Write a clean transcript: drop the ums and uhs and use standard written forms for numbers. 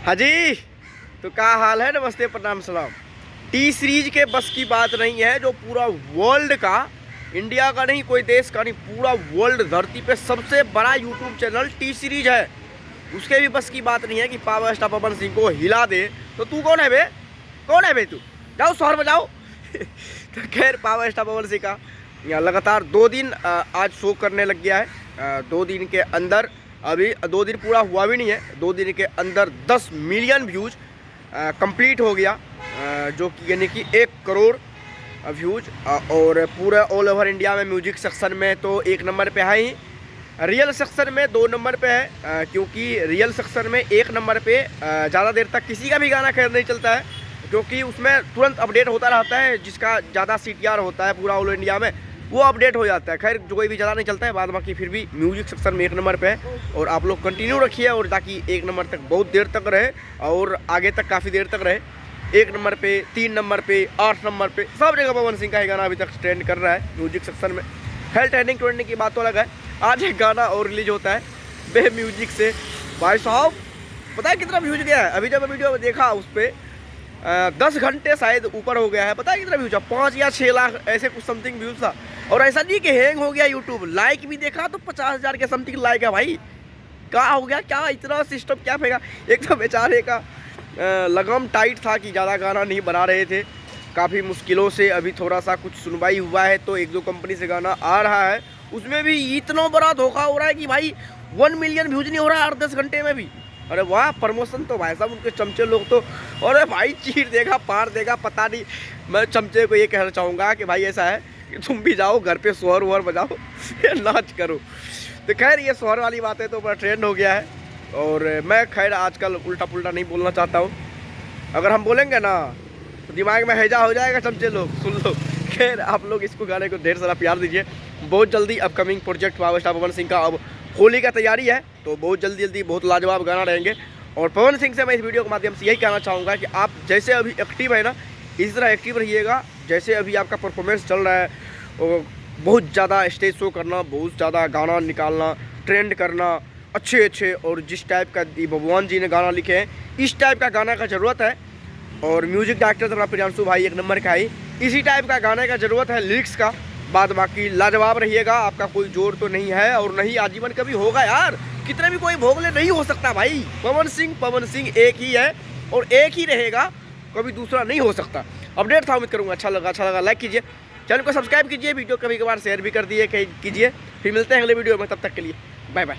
हाँ जी, तो क्या हाल है? नमस्ते, प्रणाम, सलाम। टी सीरीज के बस की बात नहीं है। जो पूरा वर्ल्ड का, इंडिया का नहीं, कोई देश का नहीं, पूरा वर्ल्ड धरती पे सबसे बड़ा यूट्यूब चैनल टी सीरीज है, उसके भी बस की बात नहीं है कि पावर स्टार पवन सिंह को हिला दे। तो तू कौन है बे? कौन है बे तू? जाओ शोर बजाओ। तो खैर, पावर स्टार पवन सिंह का यहाँ लगातार 2 दिन आज शो करने लग गया है। 2 दिन के अंदर, अभी 2 दिन पूरा हुआ भी नहीं है, 2 दिन के अंदर 10 मिलियन व्यूज कंप्लीट हो गया, जो कि यानी कि 1 करोड़ व्यूज। और पूरा ऑल ओवर इंडिया में म्यूजिक सेक्शन में तो 1 नंबर पे है ही, रियल सेक्शन में 2 नंबर पे है। क्योंकि रियल सेक्शन में 1 नंबर पे ज़्यादा देर तक किसी का भी गाना खैर नहीं चलता है, क्योंकि उसमें तुरंत अपडेट होता रहता है। जिसका ज़्यादा CTR होता है पूरा ऑल इंडिया में, वो अपडेट हो जाता है। खैर, जो कोई भी ज़्यादा नहीं चलता है, बाद बाकी फिर भी म्यूजिक सेक्शन में 1 नंबर पे है। और आप लोग कंटिन्यू रखिए, और ताकि 1 नंबर तक बहुत देर तक रहे, और आगे तक काफ़ी देर तक रहे। 1 नंबर पे, 3 नंबर पे, 8 नंबर पे, सब जगह पवन सिंह का ही गाना अभी तक ट्रेंड कर रहा है म्यूजिक सेक्शन में। खैर, ट्रेंडिंग की बात तो अलग है। आज एक गाना और रिलीज होता है बे म्यूजिक से। भाई साहब, पता है कितना व्यूज गया है? अभी जब मैं वीडियो में देखा, उस पर 10 घंटे शायद ऊपर हो गया है। पता है कितना व्यूज है? 5 या 6 लाख ऐसे कुछ समथिंग व्यूज था। और ऐसा नहीं कि हैंग हो गया यूट्यूब, लाइक भी देखा तो 50,000 के समथिंग लाइक है। भाई क्या हो गया? क्या इतना सिस्टम क्या फेंका? एक तो बेचारे का लगाम टाइट था कि ज़्यादा गाना नहीं बना रहे थे, काफ़ी मुश्किलों से अभी थोड़ा सा कुछ सुनवाई हुआ है, तो 1-2 कंपनी से गाना आ रहा है। उसमें भी इतना बड़ा धोखा हो रहा है कि भाई 1 मिलियन व्यूज नहीं हो रहा है 8-10 घंटे में भी। अरे वाह, प्रमोशन तो भाई साहब उनके चमचे लोग तो, अरे भाई चीर देगा, पार देगा, पता नहीं। मैं चमचे को ये कहना चाहूँगा कि भाई ऐसा है कि तुम भी जाओ घर पे शोर वोर बजाओ, नाच करो। तो खैर, ये शोर वाली बातें तो बड़ा ट्रेंड हो गया है। और मैं खैर आजकल उल्टा पुल्टा नहीं बोलना चाहता हूँ। अगर हम बोलेंगे ना तो दिमाग में हैजा हो जाएगा, चमचे लोग सुन लो। खैर, आप लोग इसको गाने को ढेर सारा प्यार दीजिए। बहुत जल्दी upcoming project power star Pawan Singh का अब होली का तैयारी है, तो बहुत जल्दी बहुत लाजवाब गाना रहेंगे। और पवन सिंह से मैं इस वीडियो के माध्यम से यही कहना चाहूँगा कि आप जैसे अभी एक्टिव है ना, इसी तरह एक्टिव रहिएगा। जैसे अभी आपका परफॉर्मेंस चल रहा है, और बहुत ज़्यादा स्टेज शो करना, बहुत ज़्यादा गाना निकालना, ट्रेंड करना, अच्छे और जिस टाइप का भगवान जी ने गाना लिखे हैं, इस टाइप का गाना का ज़रूरत है। और म्यूजिक डायरेक्टर तो प्रियांशु भाई 1 नंबर का ही, इसी टाइप का गाने का ज़रूरत है, लिरिक्स का। बाद बाकी लाजवाब रहिएगा। आपका कोई जोर तो नहीं है, और नहीं आजीवन कभी होगा यार। कितने भी कोई भोगले नहीं हो सकता भाई। पवन सिंह एक ही है और एक ही रहेगा, कभी दूसरा नहीं हो सकता। अपडेट था, उम्मीद करूँगा अच्छा लगा लाइक कीजिए, चैनल को सब्सक्राइब कीजिए, वीडियो कभी कभार शेयर भी कर दिए कीजिए। फिर मिलते हैं अगले वीडियो में, तब तक के लिए बाय बाय।